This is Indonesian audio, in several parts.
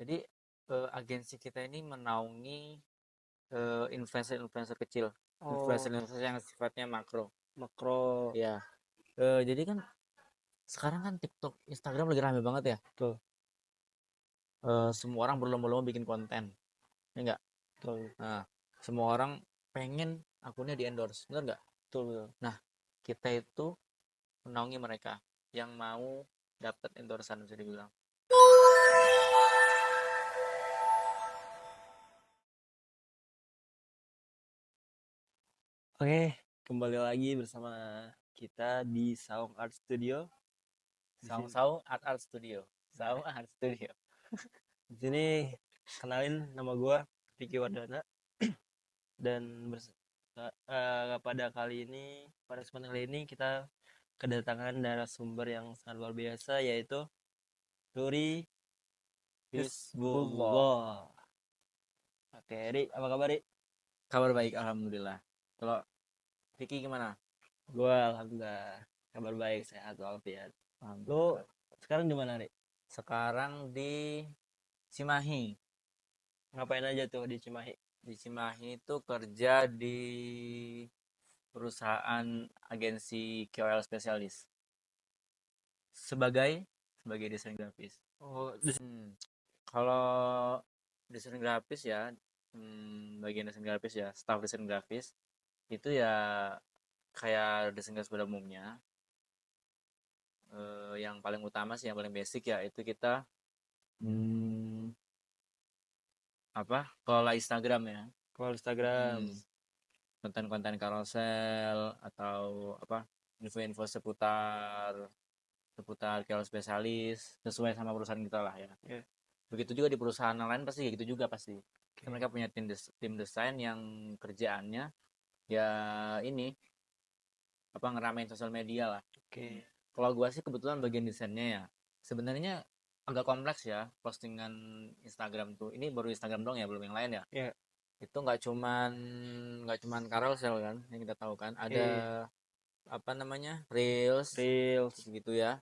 Jadi agensi kita ini menaungi influencer-influencer kecil, Oh, influencer-influencer yang sifatnya makro. makro. Ya, jadi kan sekarang kan TikTok, Instagram lagi rame banget ya. Betul, Semua orang berlomba-lomba bikin konten, ya enggak? betul, Nah, semua orang pengen akunnya di endorse, bener nggak? betul, betul. Nah, kita itu menaungi mereka yang mau dapat endorsean bisa dibilang. Oke, kembali lagi bersama kita di Saung Art Studio. Di Saung sini, Saung Art Art Studio, Saung Art Studio. di sini kenalin nama gue Vicky Wardana dan pada kesempatan kali ini kita kedatangan narasumber yang sangat luar biasa yaitu Ruri Hizbullah. Hizbullah. Oke, Ri, apa kabar, Ri? Kabar baik, alhamdulillah. Kalau Vicky gimana? Gue alhamdulillah kabar baik, sehat walafiat. Lu Alhamdulillah. sekarang di mana, Ri? Sekarang di Cimahi. Ngapain aja tuh di Cimahi? Di Cimahi itu kerja di perusahaan agensi KOL spesialis sebagai sebagai desain grafis. Oh, Kalau desain grafis ya, bagian desain grafis ya, staff desain grafis itu ya kayak desain grafis pada umumnya. Yang paling utama sih, yang paling basic ya itu kita hmm, apa? Kelola Instagram ya. kalau Instagram. Hmm, konten-konten carousel atau apa? Info-info seputar seputar KOL spesialis sesuai sama perusahaan kita lah ya. Ya, Begitu juga di perusahaan lain pasti kayak gitu juga pasti. Kan oke. mereka punya tim desain yang kerjaannya ya ini apa ngeramein sosial media lah. Oke. Kalau gua sih kebetulan bagian desainnya ya. Sebenarnya agak kompleks ya postingan Instagram tuh. Ini baru Instagram dong ya, belum yang lain ya. Ya, Itu nggak cuman carousel kan yang kita tahu kan. Ada iya. apa namanya? Reels Reels. gitu ya.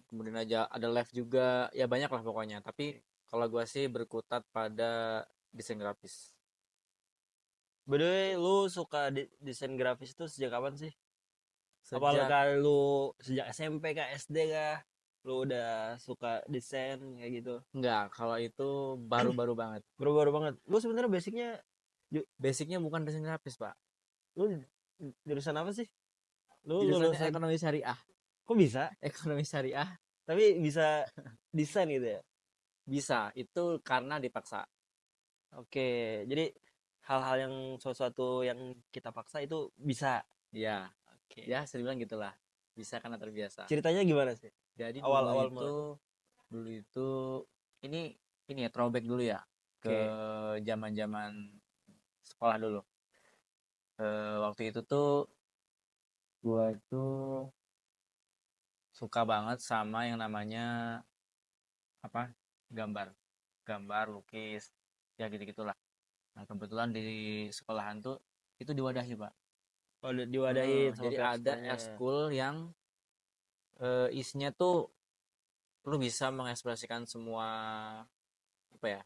Kemudian aja ada live juga. Ya banyak lah pokoknya. Tapi Oke. kalau gua sih berkutat pada desain grafis. By the way, lu suka desain grafis itu sejak kapan sih? Sejak Apakah lu sejak SMP kah, SD kah? Lu udah suka desain kayak gitu? Enggak, kalau itu baru-baru banget. Baru-baru banget. Lu sebenarnya basicnya, Basicnya bukan desain grafis, Pak. lu jurusan apa sih? Lu Jurusannya lulusan, ekonomi syariah. kok bisa? Ekonomi syariah Tapi bisa desain gitu ya? bisa, itu karena dipaksa. Oke, jadi hal-hal yang sesuatu yang kita paksa itu bisa. Ya, Oke. ya sering bilang gitulah. Bisa karena terbiasa. Ceritanya gimana sih? Jadi dulu Awal-awal itu mulai. dulu itu ini ini ya throwback dulu ya ke Oke. zaman-zaman sekolah dulu. Waktu itu tuh gua itu suka banget sama yang namanya apa? Gambar. Gambar, lukis, ya gitu-gitulah. Nah, kebetulan di sekolahan tuh itu diwadahi, Pak. Oh, udah diwadahin sama Jadi pihak ada sekolahnya. ekskul yang isinya tuh lu bisa mengekspresikan semua apa ya,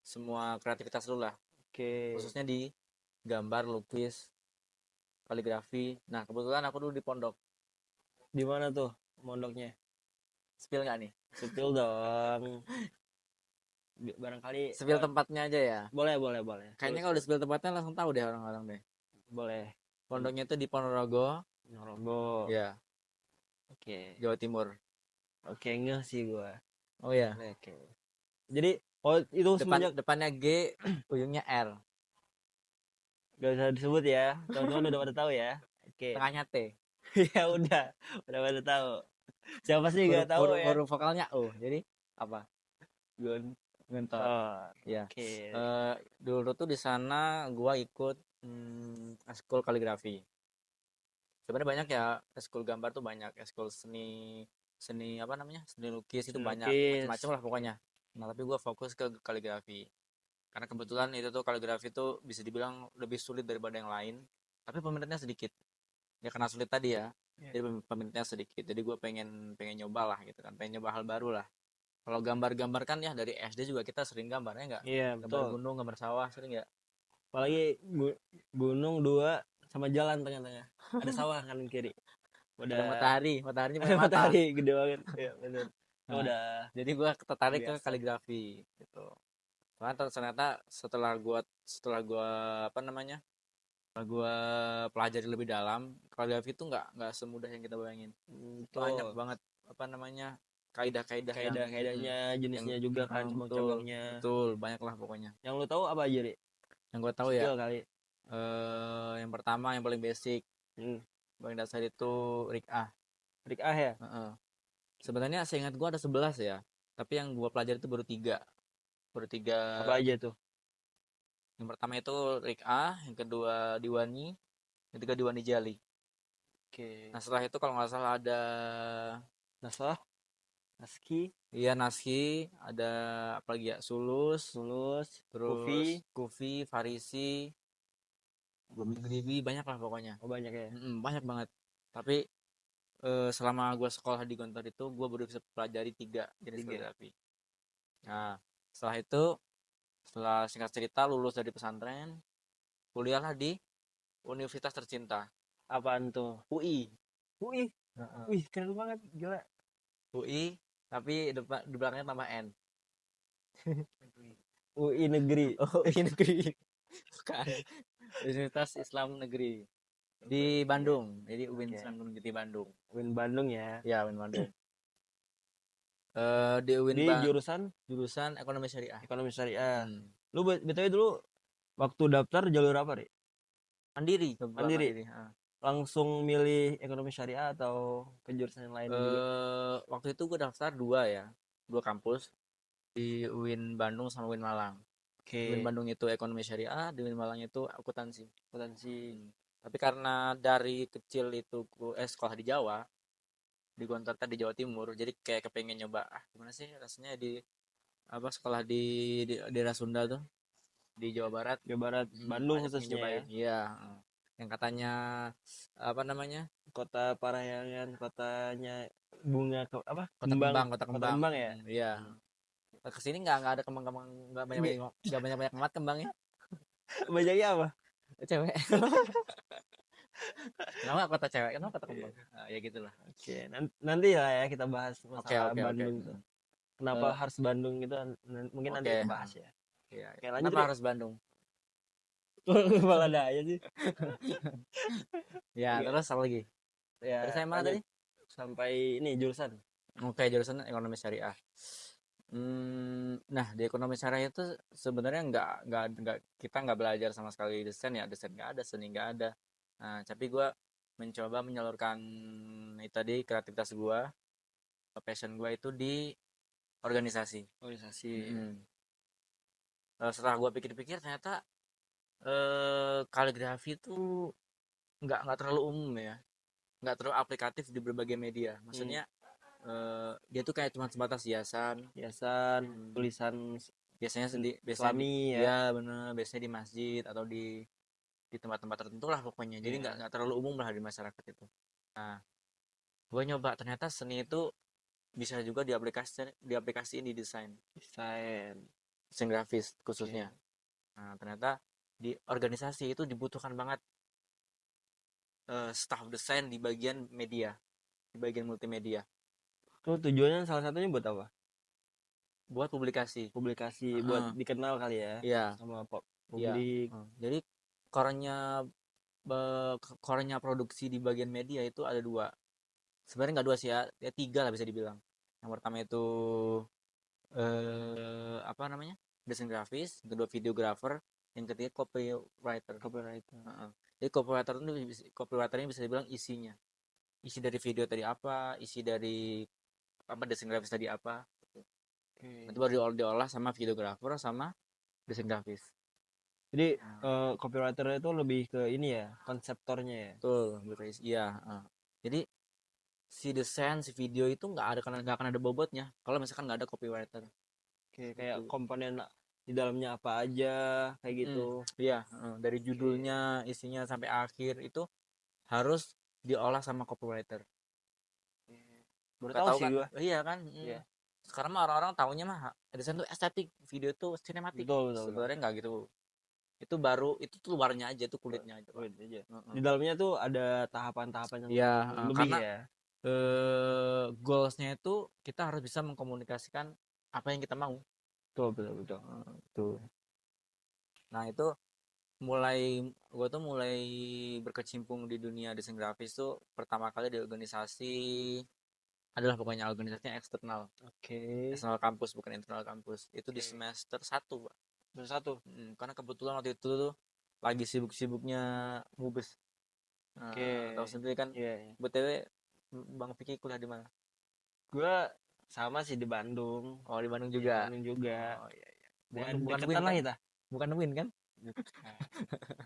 semua kreativitas lu lah, Oke. khususnya di gambar, lukis, kaligrafi. Nah, kebetulan aku dulu di pondok. Di mana tuh mondoknya? Spill nggak nih? Sepil dong. Barangkali Spill tempatnya aja ya. boleh, boleh, boleh. Kayaknya Tulis, kalau di tulis. spill tempatnya langsung tahu deh orang-orang deh. Boleh. Pondoknya itu di Ponorogo, Nyorogo. ya, Oke. Jawa Timur. Oke, enggak sih gua. Oh ya, Oke. Jadi, oh itu semenjak depannya G, ujungnya R, gak usah disebut ya. Teman-teman udah pada tahu ya. Oke. tengahnya T. Ya udah pada tahu. Siapa sih huruf gak tahu huruf ya? huruf vokalnya O, jadi apa? Guntur. Gontor. Ya. Oke. Dulu tuh di sana gua ikut eskul kaligrafi. Sebenarnya banyak ya, eskul gambar tuh banyak, eskul seni seni apa namanya? Seni lukis itu Seni banyak, lukis. macam-macam lah pokoknya. Nah, tapi gua fokus ke kaligrafi. Karena kebetulan itu tuh kaligrafi tuh bisa dibilang lebih sulit daripada yang lain, tapi peminatnya sedikit. Ya karena sulit tadi ya. Ya. Jadi peminatnya sedikit. Jadi gue pengen pengen nyoba lah gitu kan, pengen nyoba hal baru lah. Kalau gambar-gambar kan ya dari SD juga kita sering gambarnya nggak? Iya, Gambar betul. gunung, gambar sawah sering nggak? Apalagi gunung dua sama jalan tengah-tengah. Ada sawah kanan kiri. Ada Udah matahari, mataharinya ada punya mata. matahari gede banget. Iya, benar. Nah, Udah jadi gua tertarik ke biasa. kaligrafi gitu. Karena ternyata setelah gua apa namanya? Setelah gua pelajari lebih dalam, kaligrafi itu nggak semudah yang kita bayangin. Banyak Betul. banget apa namanya? Kaidah-kaidah yang Kaidah-kaidahnya, yang jenisnya juga kan, betul, cabang-cabangnya. betul, banyak lah pokoknya. Yang lu tahu apa aja, Ri? Yang gua tahu ya, Skill kali. yang pertama yang paling basic, Hmm. paling dasar itu rig A. Trik A ya? Heeh. Sebenarnya seingat gua ada 11 ya, tapi yang gua pelajari itu baru tiga. Baru tiga. Apa aja tuh? Yang pertama itu rig A, yang kedua Diwani, yang ketiga Diwani Jali. Oke. Nah setelah itu kalau nggak salah ada, Nasah, Naski, iya Naski, ada apa lagi ya, Sulus, Tulus, terus Kufi. Kufi, Farisi, Gribi, banyak lah pokoknya. Oh, banyak ya. Banyak banget. Tapi selama gue sekolah di Gontor itu gue baru bisa pelajari tiga jenis Tiga. kaligrafi. Nah setelah itu, setelah singkat cerita lulus dari pesantren, kuliahlah di universitas tercinta, Apaan tuh? UI. UI. Heeh. Wih, keren banget. Gila. UI tapi di belakangnya tambah N. UI negeri. Oh UI negeri, bukan, Universitas Islam Negeri di Bandung, jadi UIN Oke. Islam Negeri Bandung. UIN Bandung ya. Ya UIN Bandung. Di UIN Di jurusan jurusan ekonomi syariah. ekonomi syariah. Hmm. Lu BTW dulu waktu daftar jalur apa, Ri? Mandiri, kebetulan Mandiri. mandiri. Langsung milih ekonomi syariah atau ke jurusan yang lain juga? Waktu itu gue daftar dua ya, dua kampus, di UIN Bandung sama UIN Malang. UIN Oke. Bandung itu ekonomi syariah, di UIN Malang itu akuntansi. Potensi. Tapi karena dari kecil itu sekolah di Jawa, di Gontor di Jawa Timur, jadi kayak kepengen nyoba gimana sih rasanya di apa sekolah di daerah Sunda tuh, di Jawa Barat. Jawa Barat, Bandung Makanya pengen khususnya ya. cobain, iya. Yang katanya apa namanya, Kota Parahyangan, kotanya bunga apa? kota Kembang, kembang, kota kota kembang. kembang ya. Iya. Kesini nggak ada kembang-kembang, Nggak, nggak banyak banyak amat kembangnya. banyaknya apa? Cewek. Kenapa kota cewek, kenapa kota kembang? Ya gitulah. Oke, nanti lah ya kita bahas Oke masalah oke oke. Bandung tuh. Kenapa harus Bandung gitu? Mungkin nanti Oke. kita bahas ya. Iya. Oke, lanjut Kenapa deh. harus Bandung? Kepala daya sih. Ya Oke, terus apa lagi, tadi ya saya mana lanjut tadi? sampai ini jurusan. Oke, jurusan ekonomi syariah. Nah di ekonomi syariah itu sebenarnya nggak kita nggak belajar sama sekali desain ya, desain nggak ada, seni nggak ada. Nah tapi gue mencoba menyalurkan itu tadi, kreativitas gue, passion gue itu di organisasi. Organisasi. Mm-mm. Setelah gue pikir-pikir ternyata kaligrafi itu nggak terlalu umum ya, nggak terlalu aplikatif di berbagai media. Maksudnya dia tuh kayak cuma sebatas hiasan. Hiasan, Hmm, tulisan biasanya biasanya Islami ya. ya bener, biasanya di masjid atau di tempat-tempat tertentu lah pokoknya, jadi Iya. nggak terlalu umum lah di masyarakat itu. Nah gue nyoba ternyata seni itu bisa juga diaplikasiin di desain, Desain. desain grafis khususnya. Oke. Nah ternyata di organisasi itu dibutuhkan banget staff desain di bagian media, di bagian multimedia, Itu tujuannya salah satunya buat apa? buat publikasi. Publikasi, buat Heeh. dikenal kali ya Iya, sama iya. publik. Jadi korennya produksi di bagian media itu ada dua. Sebenarnya nggak dua sih ya, ya tiga lah bisa dibilang. Yang pertama itu apa namanya, desain grafis, yang kedua videographer, yang ketiga copywriter. Copywriter. Jadi copywriternya bisa dibilang isinya, isi dari video tadi apa, isi dari apa desain grafis tadi apa. Oke. Nanti baru diolah sama videographer sama desain grafis. Jadi copywriter itu lebih ke ini ya, konseptornya ya. Betul, iya. Jadi si desain, si video itu nggak akan ada bobotnya kalau misalkan nggak ada copywriter. Oke, kayak Gitu. komponen di dalamnya apa aja, kayak gitu. Iya, dari Oke. judulnya, isinya sampai akhir itu harus diolah sama copywriter. Baru Gak tahu tahu sih kan? gua. Iya kan? Iya. Sekarang mah orang-orang taunya mah desain tuh estetik, video tuh sinematik. Betul, betul, betul. Sebenarnya nggak gitu. Itu baru, itu tuh luarnya aja, tuh Wah, kulitnya aja, Pak. wait aja. Heeh. Di dalamnya tuh ada tahapan-tahapan yang Iya, lebih karena ya. goalsnya itu kita harus bisa mengkomunikasikan apa yang kita mau. Betul, betul, betul. Tuh. Nah itu gue tuh mulai berkecimpung di dunia desain grafis tuh pertama kali di organisasi, adalah pokoknya organisasinya eksternal, Oke. eksternal kampus bukan internal kampus. Itu di Oke. semester satu, Pak. Nomor satu. Karena kebetulan waktu itu tuh lagi sibuk-sibuknya mubes. Oke. Tahu sendiri kan, Iya, iya. BTW Bang Vicky kuliah di mana? Gua sama sih di Bandung. Oh, di Bandung Di juga. Bandung juga. Oh iya iya. Ya, Bukan Win deketan lah kan? kita. Bukan Win kan? Nah,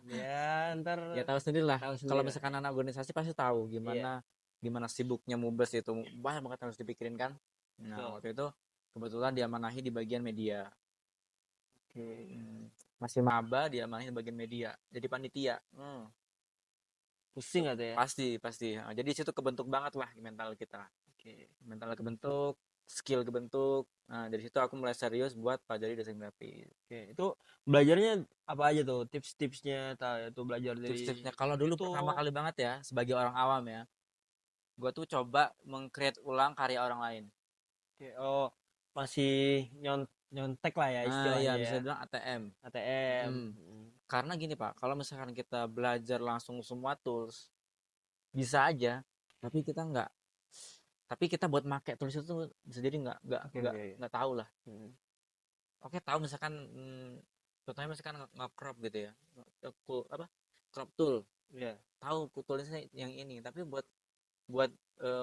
ya ntar Ya tahu sendiri lah. tahu Kalau sendiri lah. misalkan anak organisasi pasti tahu Iya, gimana gimana sibuknya mubes itu. Banyak banget yang harus dipikirin kan. Nah, betul. waktu itu kebetulan diamanahi di bagian media. Oke. Hmm, Masih maba diamanahi di bagian media. Jadi panitia. Pusing gak tuh ya? Pasti, pasti. Nah, jadi situ kebentuk banget lah mental kita. Oke. Mental kebentuk, skill kebentuk. Nah, dari situ aku mulai serius buat pelajari desain grafis. Oke. Itu belajarnya apa aja tuh? Tips-tipsnya itu belajar dari Tips-tipsnya kalau dulu pertama YouTube. kali banget ya, sebagai orang awam ya, gue tuh coba meng-create ulang karya orang lain. Oke. Oh, masih nyontek lah ya Iya istilahnya bisa ya. bilang ATM. ATM. Mm. Karena gini Pak, kalau misalkan kita belajar langsung semua tools, bisa aja, tapi kita nggak, tapi kita buat make tools itu bisa jadi Oke, oke. nggak tahu lah. Hmm. Oke tahu misalkan, contohnya misalkan nge-crop gitu ya, apa, crop tool, Iya. tahu toolsnya yang ini, tapi buat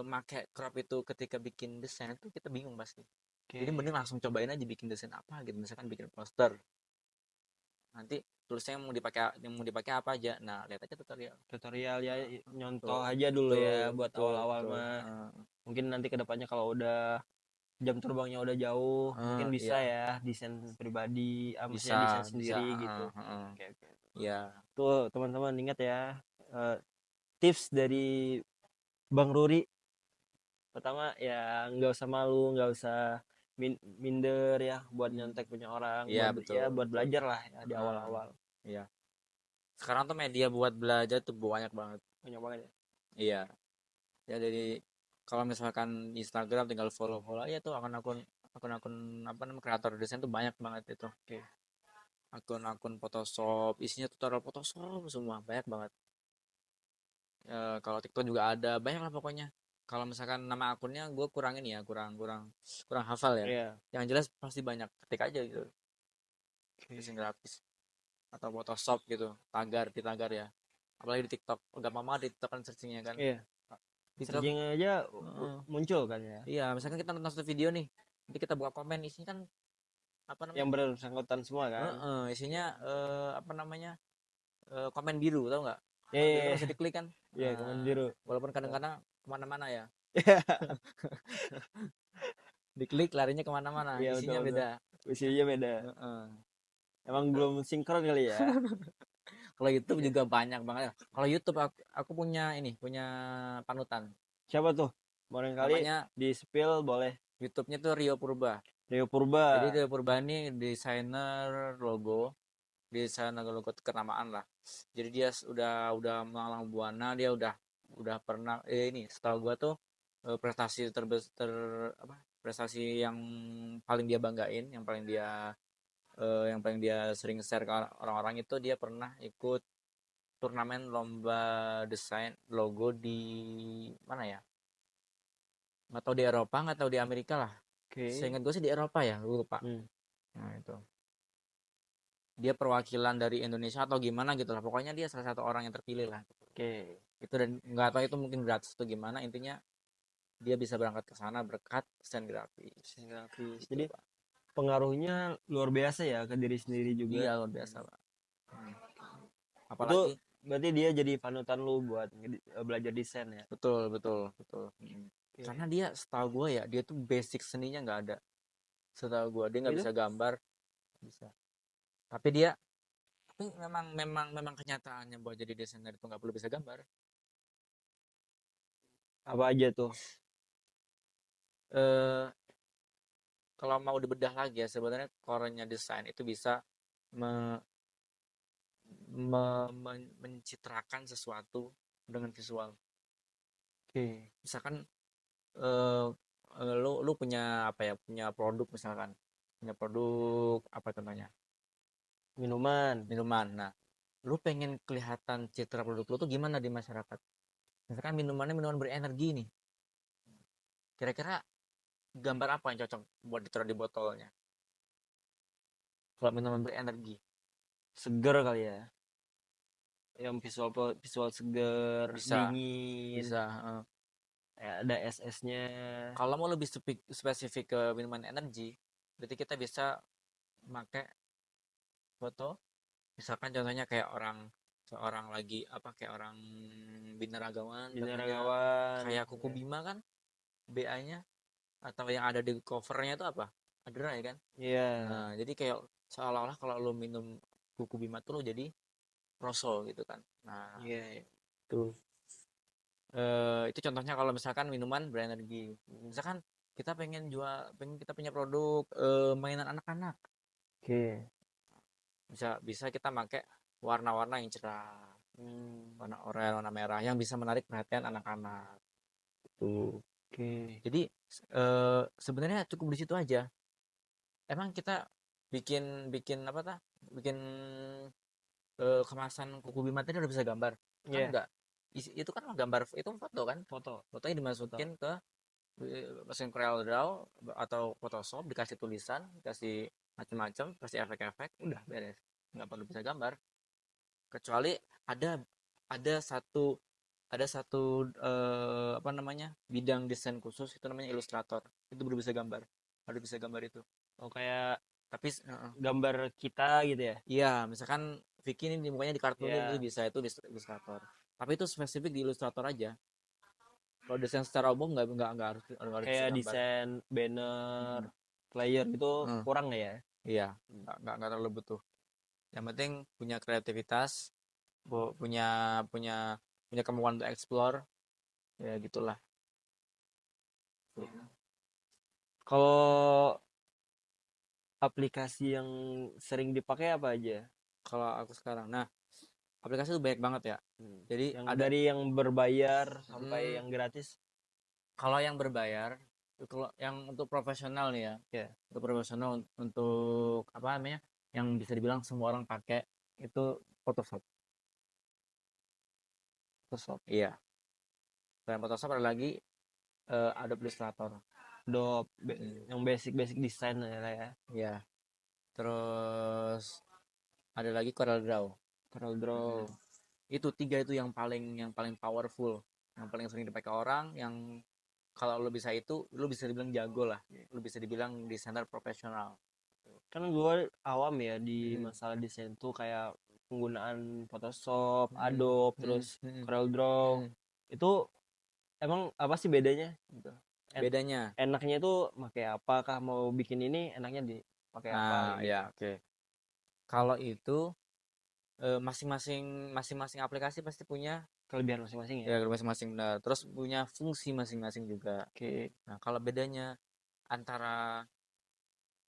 make crop itu ketika bikin desain itu kita bingung pasti. Jadi Oke. mending langsung cobain aja bikin desain apa gitu, misalkan bikin poster, nanti tulisnya yang mau dipakai apa aja, nah lihat aja tutorial. Tutorial ya, nyontoh Betul, aja dulu betul, ya buat betul, awal-awal betul. mah. Mungkin nanti kedepannya kalau udah jam terbangnya udah jauh, mungkin bisa Iya ya desain pribadi, bisa, maksudnya desain bisa, sendiri gitu. Oke, oke. ya. Tuh teman-teman ingat ya, eh, tips dari Bang Ruri. Pertama ya nggak usah malu, nggak usah minder ya buat Hmm, nyontek punya orang, iya buat betul, ya buat betul. belajar lah ya di Heeh, awal-awal. iya. Sekarang tuh media buat belajar tuh banyak banget. Banyak banget ya. Iya. Ya jadi kalau misalkan Instagram tinggal follow-follow aja tuh akun-akun, akun-akun apa namanya, kreator desain tuh banyak banget itu. Oke. Akun-akun Photoshop, isinya tutorial Photoshop semua, banyak banget. Kalau TikTok juga ada, banyak lah pokoknya. Kalau misalkan nama akunnya gue kurangin ya, kurang kurang kurang hafal ya. Iya. Yang jelas pasti banyak, ketik aja gitu, desain Oke. grafis atau Photoshop gitu, tagar ya. Apalagi di TikTok, gampang banget di TikTok kan searchingnya kan. Iya. Di TikTok, Searching aja heeh. muncul kan ya. Iya, misalkan kita nonton satu video nih, nanti kita buka komen, isinya kan apa Yang namanya? bersangkutan semua kan. Isinya apa namanya? Komen biru, tau nggak? Iya, Komen iya, biru kan iya. bisa diklik kan? Iya, komen biru. Walaupun Nah. kadang-kadang kemana-mana ya, diklik larinya kemana-mana, Iya, betul, isinya betul. beda. Usianya beda. Heeh. Emang Itu belum sinkron kali ya. kalau YouTube Oke. juga banyak banget. Kalau YouTube aku punya panutan. Siapa tuh? Barangkali Namanya di spill boleh. YouTube-nya tuh Rio Purba. Rio Jadi Purba. Rio Purba ini desainer logo kenamaan lah. Jadi dia udah melalang buana, dia udah pernah, ini setahu gua tuh, prestasi apa, prestasi yang paling dia banggain, yang paling dia sering share ke orang-orang itu, dia pernah ikut turnamen lomba desain logo di mana ya, nggak tahu di Eropa nggak tahu di Amerika lah. Oke. Seingat gue sih di Eropa ya, gue lupa. Hmm. Nah itu dia perwakilan dari Indonesia atau gimana gitu lah, pokoknya dia salah satu orang yang terpilih lah Oke. itu. Dan nggak tahu itu mungkin gratis atau gimana, intinya dia bisa berangkat ke sana berkat desain grafis Desain grafis. gitu Jadi Pak. pengaruhnya luar biasa ya ke diri sendiri juga. Iya luar biasa Pak. Hmm. Itu Apalagi, berarti dia jadi panutan lu buat belajar desain ya. betul betul betul. Oke. Karena dia setahu gue ya, dia tuh basic seninya nggak ada, setahu gue dia nggak Itu bisa gambar, bisa, tapi dia, tapi memang kenyataannya buat jadi desainer itu nggak perlu bisa gambar. apa aja tuh? eh kalau mau dibedah lagi ya sebenarnya core-nya desain itu bisa me- mencitrakan sesuatu dengan visual. Oke. Misalkan eh, lu punya apa ya, punya produk misalkan, punya produk apa contohnya, Minuman. minuman. Nah, lu pengen kelihatan citra produk lu tuh gimana di masyarakat. Misalkan minumannya minuman berenergi nih, kira-kira gambar apa yang cocok buat ditaruh di botolnya kalau minuman berenergi? Seger kali ya. Yang visual visual seger, Bisa, dingin. bisa. Ya, ada SS-nya. Kalau mau lebih spesifik ke minuman energi, berarti kita bisa pakai foto. Misalkan contohnya kayak orang, seorang lagi apa, kayak orang binaragawan contohnya, Binaragawan. kayak Kuku Ya. Bima kan, BA-nya atau yang ada di covernya itu apa? Adera ya kan? Iya. Nah, jadi kayak seolah-olah kalau lo minum Kuku Bima tuh lo jadi Rosso gitu kan. Nah, Iya. Iya. itu itu contohnya kalau misalkan minuman berenergi. Misalkan kita pengen jual, pengen kita punya produk mainan anak-anak, Oke. bisa bisa kita pakai warna-warna yang cerah, Hmm. warna oranye, warna merah yang bisa menarik perhatian anak-anak. Tuh. Oke. Jadi sebenarnya cukup di situ aja. Emang kita bikin bikin apa tah? Bikin kemasan Kuku Bima tadi udah bisa gambar? Kan Iya. enggak. Itu kan gambar, itu foto kan? Foto. Fotonya Foto. dimasukin ke mesin Corel Draw atau Photoshop, dikasih tulisan, dikasih macam-macam, kasih efek-efek, udah beres. Nggak perlu bisa gambar. Kecuali ada ada satu apa namanya, bidang desain khusus itu namanya ilustrator. Itu baru bisa gambar. Baru bisa gambar itu. Oh, kayak Tapi gambar kita gitu ya. iya, misalkan Vicky ini mukanya dikartunin itu Iya. bisa, itu ilustrator. Tapi itu spesifik di ilustrator aja. Kalau desain secara umum nggak harus bisa Kayak gambar. desain banner, Mm-mm. flyer gitu Mm. kurang nggak ya? Iya, nggak terlalu butuh. Yang penting punya kreativitas, punya punya punya kemampuan untuk explore, ya gitulah. Kalau aplikasi yang sering dipakai apa aja? Kalau aku sekarang, nah aplikasi itu banyak banget ya. Jadi Yang ada, dari yang berbayar sampai hmm, yang gratis? kalau yang berbayar, kalau yang untuk profesional nih ya, Ya. untuk profesional, untuk apa namanya, yang bisa dibilang semua orang pakai itu Photoshop. Photoshop. Iya. Selain Photoshop ada lagi Adobe Illustrator. Adobe, Hmm. yang basic-basic desain lah ya. Iya. Terus ada lagi Corel Draw. Corel Draw. Hmm. Itu tiga itu yang paling powerful, yang paling sering dipakai orang, yang kalau lo bisa itu lo bisa dibilang jago lah, lo bisa dibilang desainer profesional. Kan gue awam ya di Hmm. masalah desain tuh, kayak penggunaan Photoshop, Hmm. Adobe, Hmm. terus Hmm. Corel Draw. Hmm. Itu emang apa sih bedanya gitu? Bedanya, Enaknya itu pakai apakah mau bikin ini enaknya dipakai apa nah gitu? ya oke, kalau itu masing-masing aplikasi pasti punya Kelebihan masing-masing ya. ya masing-masing, benar, terus punya fungsi masing-masing juga. Oke. Nah kalau bedanya antara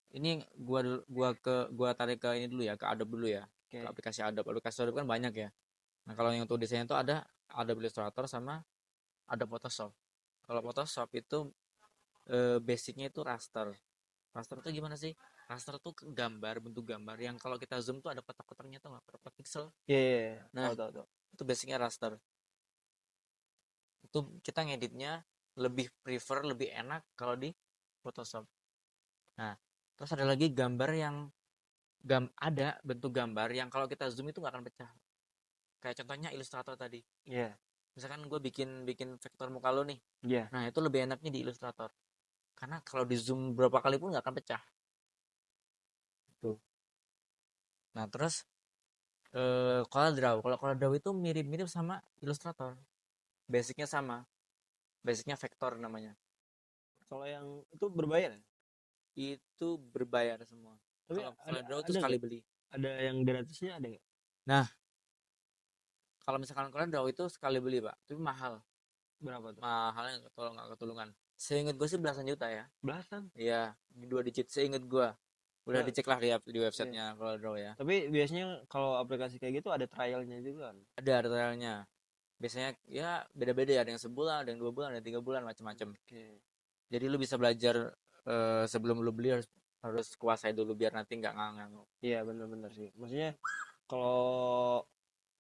ini, gua tarik ke ini dulu ya, ke Adobe dulu ya, ke Oke. aplikasi Adobe kan banyak ya. Nah kalau yang untuk desain itu ada Adobe Illustrator sama ada Photoshop. Kalau Photoshop itu basicnya itu raster. Raster itu gimana sih? Raster itu gambar, bentuk gambar yang kalau kita zoom tuh ada kotak-kotaknya tuh nggak, kotak pixel. Iya, iya, iya. Nah, Tahu, tahu, tahu. itu basicnya raster. Itu kita ngeditnya lebih prefer, lebih enak kalau di Photoshop. Nah, terus ada lagi gambar yang ada bentuk gambar yang kalau kita zoom itu nggak akan pecah. Kayak contohnya Illustrator tadi. Iya. Misalkan gue bikin bikin vektor muka lo nih. Iya. Nah, itu lebih enaknya di Illustrator. Karena kalau di zoom berapa kali pun nggak akan pecah. Tuh. Nah, terus kalau Draw itu mirip-mirip sama Illustrator. Basicnya sama. Basicnya vektor namanya. Kalau yang itu berbayar ya? Itu berbayar semua. Tapi Kalau ada Draw itu ada sekali nggak? beli. Ada yang gratisnya ada nggak? Nah, kalau misalkan Draw itu sekali beli, Pak. Tapi mahal. Berapa tuh? Mahalnya nggak ketulungan. Seingat gue sih belasan juta ya. Belasan. Iya, di 2 digit seingat gue. Udah Nah, dicek lah di iya. websitenya Draw ya. Tapi biasanya kalau aplikasi kayak gitu ada trialnya juga kan. Ada trialnya. Biasanya ya beda-beda ya, ada yang sebulan, ada yang 2 bulan, ada yang 3 bulan, macam-macam. Oke. Jadi lu bisa belajar sebelum lu beli harus kuasai dulu biar nanti nggak nganggu. Iya benar-benar sih. Maksudnya kalau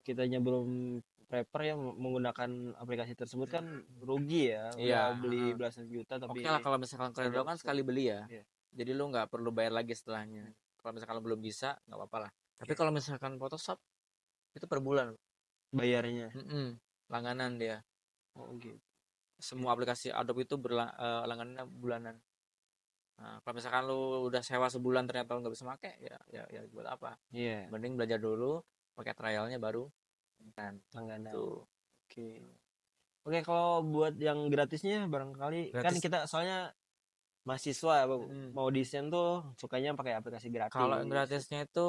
kitanya belum prepare ya menggunakan aplikasi tersebut kan rugi ya. Iya, Udah beli heeh. belasan juta Oke tapi lah kalau misalkan kalian kagak doang kan bisa. sekali beli ya. Iya. Jadi lu nggak perlu bayar lagi setelahnya. Kalau misalkan lu belum bisa, nggak apa-apa lah. Tapi Oke. kalau misalkan Photoshop itu per bulan. Bayarnya. Mm-mm, langganan dia. Oh gitu. Semua aplikasi Adobe itu langganannya bulanan. Nah, kalau misalkan lu udah sewa sebulan ternyata lu nggak bisa pakai, ya buat apa? Iya. Mending belajar dulu, pakai trialnya baru kan. Langganan. Tuh, Oke. Oke, kalau buat yang gratisnya barangkali kan gratis. kita soalnya mahasiswa Mm. mau desain tuh sukanya pakai aplikasi Kalau yang gratis. gratisnya itu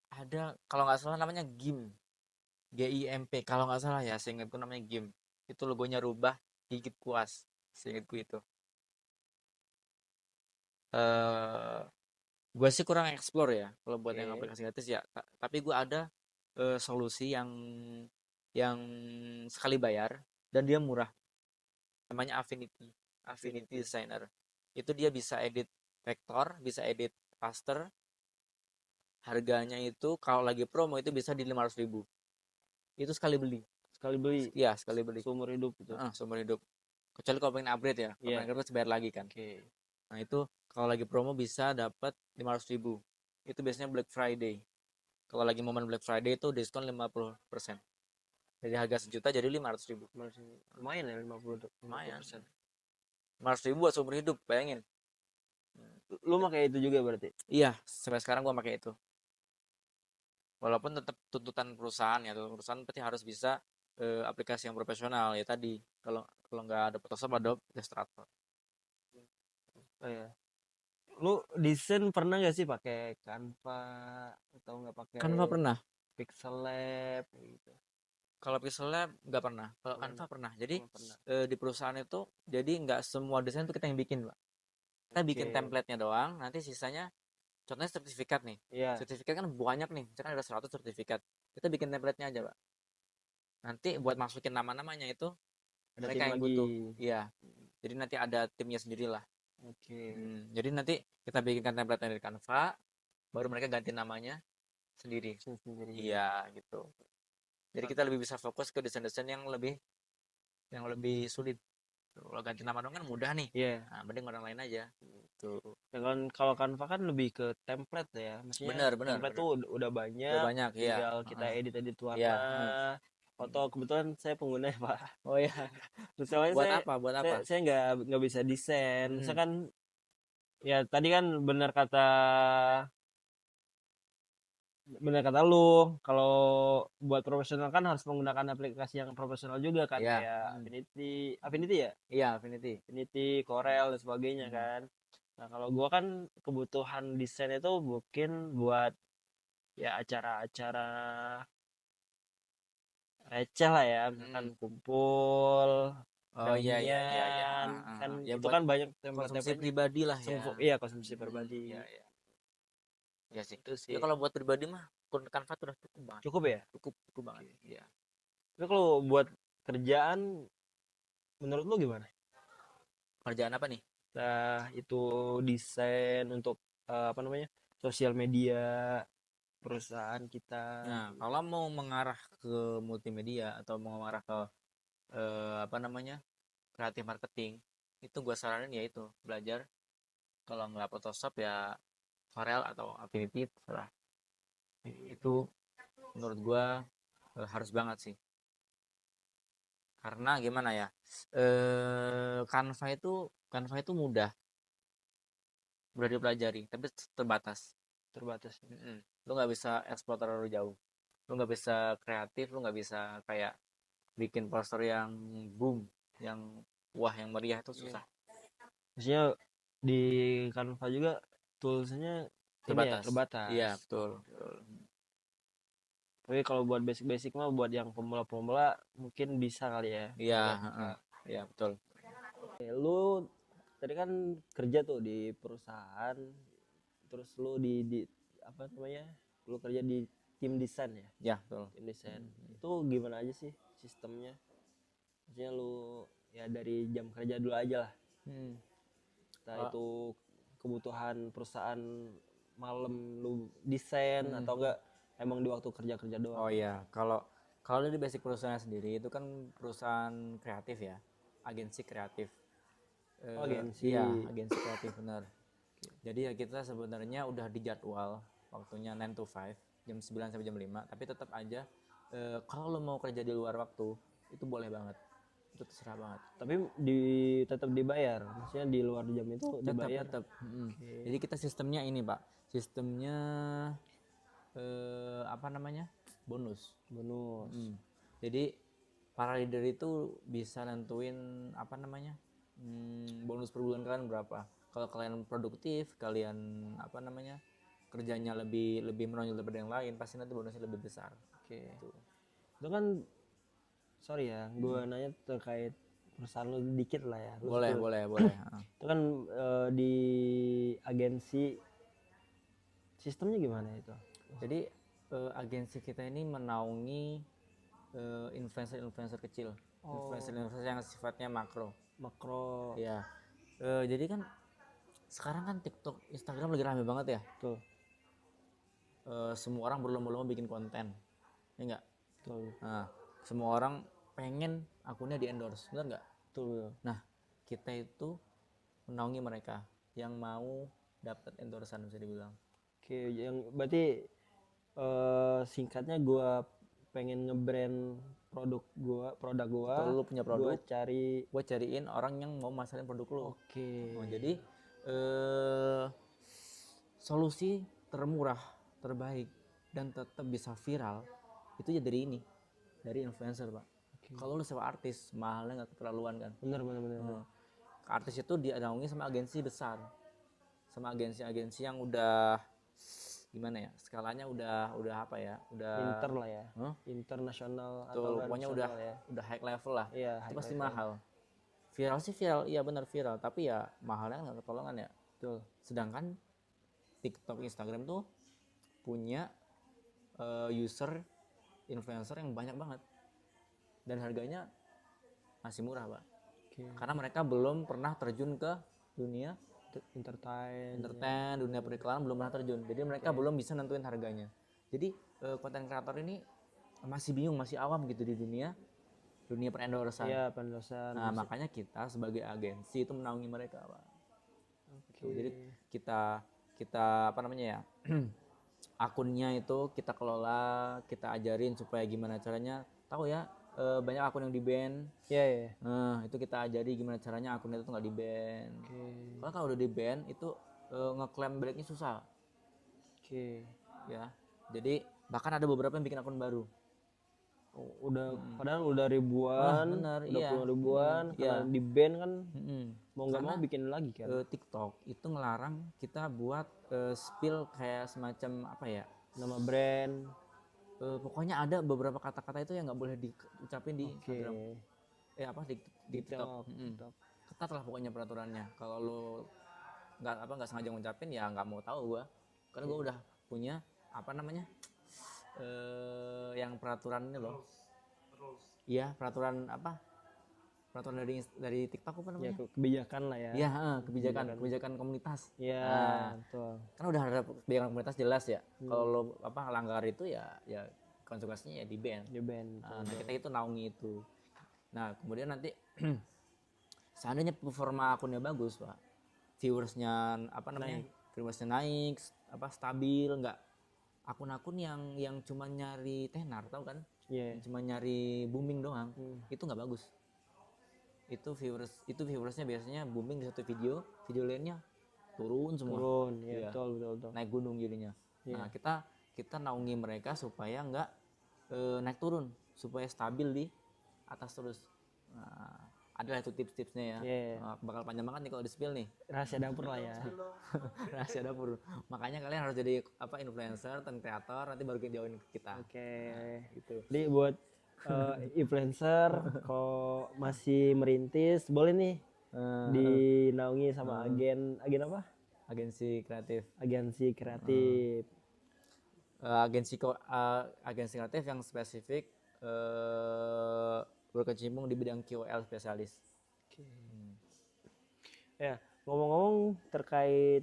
ada, kalau nggak salah namanya GIMP. Kalau nggak salah ya, seingatku namanya GIMP. Itu logonya rubah, gigit puas. Seingatku itu. Eh, gue sih kurang explore ya kalau buat yang Oke. aplikasi gratis ya. Tapi gue ada solusi yang sekali bayar dan dia murah. Namanya Affinity Infinity. Designer. Itu dia bisa edit vektor, bisa edit raster. Harganya itu kalau lagi promo itu bisa di 500.000. Itu sekali beli. Sekali beli Ya, sekali beli. seumur hidup itu. Seumur hidup. Kecuali kalau pengen upgrade ya. Kalau pengen Iya. upgrade bayar lagi kan. Oke. Nah, itu kalau lagi promo bisa dapat 500.000. Itu biasanya Black Friday. Kalau lagi momen Black Friday itu diskon 50%. Dari harga sejuta jadi 500.000. Lumayan ya 50 Lumayan. persen. 500.000 buat seumur hidup, bayangin. Lu pakai itu juga berarti? Iya, sampai sekarang gua pakai itu. Walaupun tetap tuntutan perusahaan ya, tuntutan perusahaan pasti harus bisa aplikasi yang profesional ya tadi. Kalau kalau nggak ada Photoshop, Adobe Illustrator. Oh ya. Lu desain pernah gak sih pakai Canva atau nggak pakai Canva pernah. Pixel Lab gitu? Kalau Pixel Lab nggak pernah. Kalau Nggak Canva pernah. pernah. Jadi Oh, pernah. di perusahaan itu, jadi nggak semua desain itu kita yang bikin, Pak. Kita bikin Oke. template-nya doang, nanti sisanya, contohnya sertifikat nih. Iya, Sertifikat kan banyak nih, misalkan ada 100 sertifikat. Kita bikin template-nya aja, Pak. Nanti buat masukin nama-namanya itu ada mereka tim yang lagi. butuh. Iya. Jadi nanti ada timnya sendiri lah. Oke. Jadi nanti kita bikinkan template dari Canva, baru mereka ganti namanya sendiri. Desain sendiri. Iya, gitu. Jadi kita lebih bisa fokus ke desain-desain yang lebih sulit. Kalau ganti nama dong kan mudah nih. Iya. Nah, mending orang lain aja. Tuh. Ya kan kalau Canva kan lebih ke template ya. Maksudnya Bener, bener, template bener. tuh udah Udah banyak, banyak, iya. tinggal kita Heeh. edit-edit Iya, warna, heeh. foto. Kebetulan saya pengguna ya, Pak. Oh ya, Terus soalnya buat saya apa? Buat saya apa? saya nggak bisa desain. Hmm, Misalkan ya tadi kan benar kata lu kalau buat profesional kan harus menggunakan aplikasi yang profesional juga kan iya. kayak Affinity Affinity ya Iya, Affinity. Affinity Corel dan sebagainya Hmm. kan. Nah kalau gua kan kebutuhan desain itu mungkin buat ya acara-acara receh lah ya misalkan Hmm. kumpul Oh iya, iya, iya, iya. reunian kan Ya itu buat kan banyak konsumsi template-templatenya. pribadi lah ya. Iya konsumsi Hmm, pribadi iya, iya. Iya sih. itu Ya sih kalau buat pribadi mah Canva tuh udah cukup banget. cukup ya. Cukup, cukup banget. Oke. Iya. Tapi kalau buat kerjaan menurut lu gimana? Kerjaan apa nih? Nah, itu desain untuk apa namanya? Sosial media perusahaan kita. Nah, kalau mau mengarah ke multimedia atau mau mengarah ke apa namanya, kreatif marketing, itu gue saranin ya itu belajar. Kalau nggak Photoshop ya Corel atau Affinity terserah. Itu menurut gue harus banget sih. Karena gimana ya? Canva itu mudah dipelajari, tapi terbatas. Terbatas. Lu nggak bisa eksplor terlalu jauh. Lu nggak bisa kreatif, lu nggak bisa kayak bikin poster yang boom, yang wah, yang meriah itu Iya. susah. Maksudnya di Canva juga toolsnya ini ya Terbatas. Iya, terbatas. betul, betul. Tapi kalau buat basic-basic mah buat yang pemula-pemula mungkin bisa kali ya Iya, pakai heeh. Canva. Ya betul. Lu tadi kan kerja tuh di perusahaan, terus lu di apa namanya? Lu kerja di tim desain ya? Ya betul. Tim desain. Itu gimana aja sih sistemnya? Maksudnya lu ya dari jam kerja dulu aja lah. Hmm. Entah itu kebutuhan perusahaan malam lu desain atau enggak emang di waktu kerja doang. Oh iya, kalau kalau dari basic perusahaan sendiri itu kan perusahaan kreatif ya, agensi kreatif. Oh, agensi. Iya, agensi kreatif benar. Jadi ya kita sebenarnya udah dijadwal waktunya 9 to 5, jam 9 sampai jam 5, tapi tetap aja kalau lo mau kerja di luar waktu itu boleh banget. Itu terserah banget. Tapi tetap dibayar. Maksudnya di luar jam itu dibayar. Tetap. Jadi kita sistemnya ini, Pak. Sistemnya apa namanya? Bonus. Bonus. Jadi para leader itu bisa nentuin apa namanya, bonus per bulan kalian berapa. Kalau kalian produktif, kalian apa namanya, kerjanya lebih lebih menonjol daripada yang lain, pasti nanti bonusnya lebih besar. Oke. Gitu. Itu kan sorry ya, gue nanya terkait perusahaan lu dikit lah ya. Lu Boleh, sebut. boleh, boleh. Itu kan di agensi sistemnya gimana itu? Jadi agensi kita ini menaungi influencer-influencer kecil, influencer-influencer yang sifatnya makro. Makro. Ya, jadi kan sekarang kan TikTok, Instagram lagi rame banget ya. Tuh. Semua orang berlomba-lomba bikin konten, ya enggak? Tuh. Nah, semua orang pengen akunnya di endorse, benar nggak? Tuh. Nah, kita itu menaungi mereka yang mau dapat endorsean bisa dibilang. Oke, yang berarti singkatnya gue pengen ngebrand produk gua. Kalau lu punya produk, Gue cariin orang yang mau masarin produk lu. Oke. Oh, jadi solusi termurah, terbaik, dan tetap bisa viral itu ya dari ini, dari influencer, Pak. Kalau lu sewa artis, mahalnya nggak keterlaluan kan. Bener. Artis itu dinaungi sama agensi besar, sama agensi-agensi yang udah gimana ya, skalanya udah apa ya, udah Inter lah ya. Internasional atau tuh, pokoknya udah nasional ya. udah high level lah. Iya, Itu high pasti level. mahal. Viral sih viral, iya benar viral, tapi ya mahalnya nggak ketolongan ya. Betul. Sedangkan TikTok, Instagram tuh punya user influencer yang banyak banget dan harganya masih murah, Pak. Oke. Karena mereka belum pernah terjun ke dunia Entertain. dunia periklanan, belum pernah terjun, jadi mereka belum bisa nentuin harganya. Jadi konten kreator ini masih bingung, masih awam gitu di dunia perendorsan. Iya, pendosan. Nah, makanya kita sebagai agensi itu menaungi mereka, Pak. Oke. Jadi kita apa namanya ya, akunnya itu kita kelola, kita ajarin supaya gimana caranya. Tahu ya, banyak akun yang di ban. Iya. Nah, itu kita ajari gimana caranya akunnya itu nggak di ban. Oke. Soalnya kalau udah di ban itu ngeklaim baliknya susah. Oke. Ya, jadi bahkan ada beberapa yang bikin akun baru. Udah padahal udah ribuan, bener, udah iya. puluhan ribuan, karena di ban kan mau nggak mau bikin lagi kan. TikTok itu ngelarang kita buat spill kayak semacam apa ya, Nama brand. pokoknya ada beberapa kata-kata itu yang nggak boleh diucapin di Instagram. Apa di TikTok. TikTok. Ketat lah pokoknya peraturannya. Kalau lo nggak sengaja ngucapin ya nggak mau tahu gua. Karena gua udah punya apa namanya yang peraturan ini loh. Iya, peraturan apa? Peraturan dari TikTok apa Ya, namanya? kebijakan lah ya. Iya, kebijakan komunitas. Iya, betul. Kan udah ada kebijakan komunitas jelas ya. Kalau lo apa langgar itu ya konsekuensinya ya di ban. Di ban. Nah, kita itu naungi itu. Nah, kemudian nanti seandainya performa akunnya bagus, Pak, viewersnya apa namanya, viewersnya naik, apa stabil, nggak akun-akun yang cuma nyari tenar, tahu kan? Iya. Cuma nyari booming doang, itu nggak bagus. Itu viewersnya biasanya booming di satu video lainnya turun semua. Turun, ya, betul. Naik gunung jadinya. Nah, kita naungi mereka supaya nggak naik turun, supaya stabil di atas terus. Nah, adalah itu tips-tipsnya ya. Bakal panjang banget nih kalau di-spill nih. Rahasia dapur lah ya. Rahasia dapur. Makanya kalian harus jadi apa influencer dan kreator, nanti baru join kita. Oke. Gitu. Jadi buat influencer, kalau masih merintis boleh nih dinaungi sama agen apa? Agensi kreatif. Agensi kreatif. Agensi kreatif yang spesifik berkecimpung di bidang QL spesialis. Ya, ngomong-ngomong terkait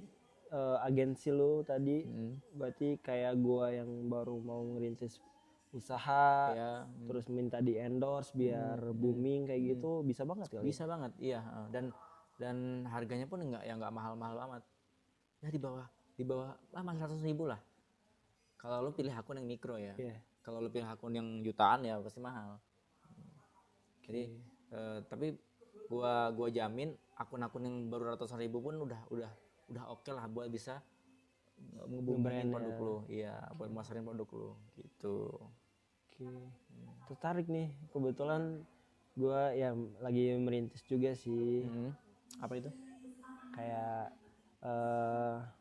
agensi lu tadi, berarti kayak gua yang baru mau ngerintis usaha, Ya, terus minta di endorse biar booming kayak gitu, bisa banget kali. bisa banget, iya. Dan harganya pun nggak mahal-mahal amat. Ya di bawah masih 100.000 lah. Kalau lu pilih akun yang mikro ya. Iya. Kalau lu pilih akun yang jutaan ya pasti mahal. Jadi tapi gua jamin akun-akun yang baru ratusan ribu pun udah oke lah buat bisa ngeboomingin Nge-brand produk ya. lu. Iya, buat masarin produk lu gitu. Oke. Tertarik nih, kebetulan gua ya lagi merintis juga sih, Apa itu? kayak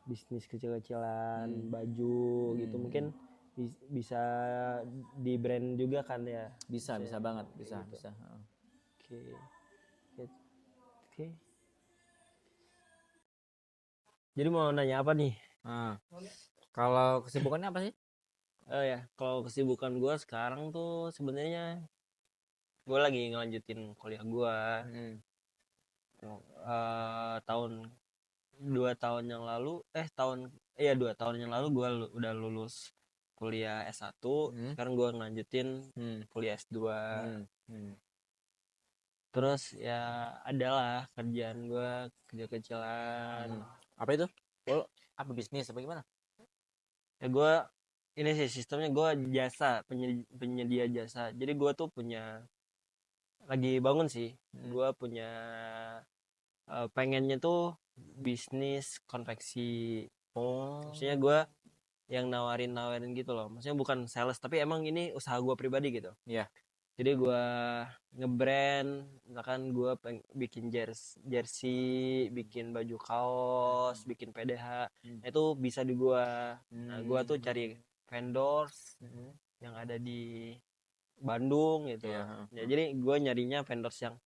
bisnis kecil-kecilan, baju gitu, mungkin bisa di brand juga kan ya. Bisa banget, bisa. Oke. Oke. Jadi mau nanya apa nih? Nah, kalau kesibukannya apa sih? Oh ya, kalau kesibukan gue sekarang tuh sebenarnya gue lagi ngelanjutin kuliah gue. Tahun 2 tahun yang lalu, 2 tahun yang lalu gue udah lulus kuliah S1. Sekarang gue ngelanjutin kuliah S2. Terus ya adalah kerjaan gue kecil-kecilan. Apa itu? Oh, apa bisnis apa gimana? Ya gue ini sih sistemnya, gue jasa, penyedia jasa. Jadi gue tuh lagi bangun sih, gue punya pengennya tuh bisnis konveksi. Maksudnya gue yang nawarin gitu loh, maksudnya bukan sales tapi emang ini usaha gue pribadi gitu. Iya. Jadi gue ngebrand, misalkan gue bikin jersey, bikin baju kaos, bikin PDH, itu bisa di gue. Nah gue tuh cari vendors yang ada di Bandung gitu. Ya, jadi gue nyarinya vendors yang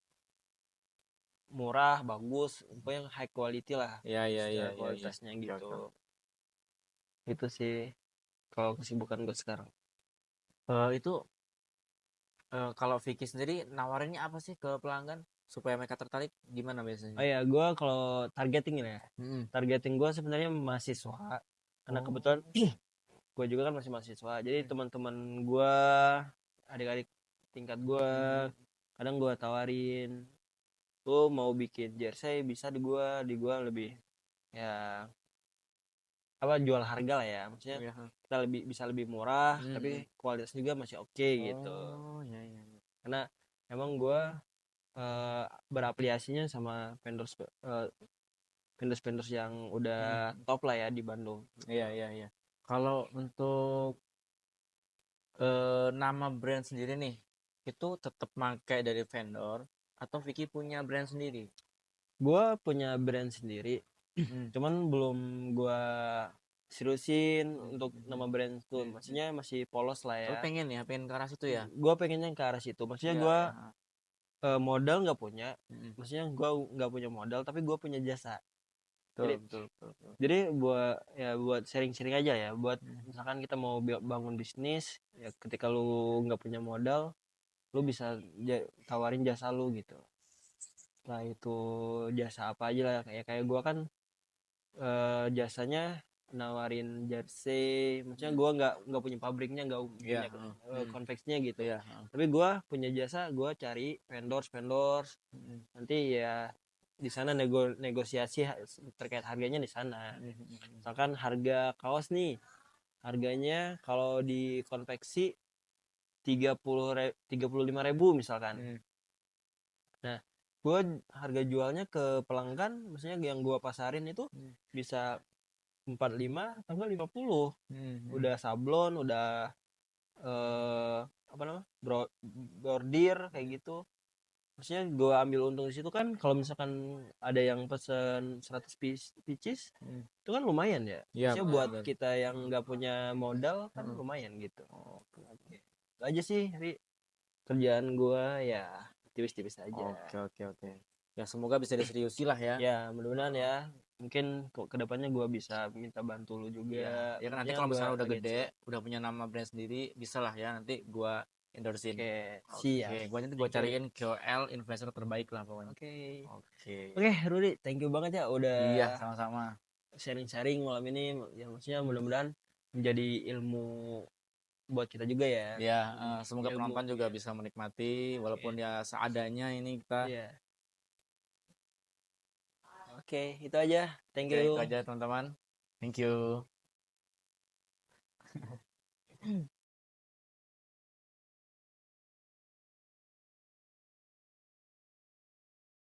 murah, bagus, pokoknya high quality lah. Iya. Kualitasnya gitu. Oke. Itu sih kalau kesibukan gue sekarang. Itu kalau Vicky sendiri nawarinnya apa sih ke pelanggan supaya mereka tertarik? Gimana biasanya? Oh ya, gue kalau targeting ini ya, targeting gue sebenarnya mahasiswa, karena kebetulan gue juga kan masih mahasiswa. Jadi teman-teman gue, adik-adik tingkat gue, kadang gue tawarin, lu mau bikin jersey bisa di gue lebih ya apa, jual harga lah ya, maksudnya kita bisa lebih murah tapi kualitas juga masih oke gitu. Oh ya. Karena emang gue berafiliasinya sama vendors yang udah top lah ya di Bandung. Iya. Kalau untuk nama brand sendiri nih, itu tetap pakai dari vendor atau Vicky punya brand sendiri? Gue punya brand sendiri, cuman belum gue seriusin untuk nama brand itu, maksudnya masih polos lah ya. Pengen ke arah situ ya? Gue pengennya ke arah situ, maksudnya gue modal nggak punya, maksudnya gue nggak punya modal tapi gue punya jasa. Betul. Jadi buat sharing-sharing aja ya, buat misalkan kita mau bangun bisnis ya, ketika lu nggak punya modal, lu bisa tawarin jasa lu gitu. Nah itu jasa apa aja lah, kayak gue kan jasanya nawarin jersey, maksudnya gue nggak punya pabriknya, nggak punya konveksinya gitu. Tapi gue punya jasa, gue cari vendors nanti ya di sana negosiasi terkait harganya di sana. Misalkan harga kaos nih, harganya kalau di konveksi 35.000 misalkan. Nah gue harga jualnya ke pelanggan, maksudnya yang gue pasarin itu bisa 45 atau enggak 50. Udah sablon, udah apa namanya, bordir kayak gitu. Maksudnya gue ambil untung di situ kan, kalau misalkan ada yang pesen 100 pieces itu kan lumayan ya. Maksudnya buat kita yang nggak punya modal kan lumayan gitu. Itu aja sih, Ri. kerjaan gua ya tipis-tipis aja. Oke. Ya semoga bisa diseriusi lah ya. Ya mudah-mudahan ya, mungkin kedepannya gua bisa minta bantu lu juga. Ya kan nanti Maksudnya kalau gua misalnya udah lagi gede, udah punya nama brand sendiri, bisa lah ya nanti gua endorsein. Oke, Oke, siap. gua nanti gua cariin KOL influencer terbaik lah pokoknya. Oke. Oke, Rudi, thank you banget ya udah Iya, sama-sama. sharing-sharing malam ini. Ya maksudnya mudah-mudahan menjadi ilmu buat kita juga ya. Ya, semoga Ilmu. penonton juga bisa menikmati walaupun ya seadanya ini kita. Iya. Oke, itu aja. Thank Oke, you. itu aja teman-teman. Thank you.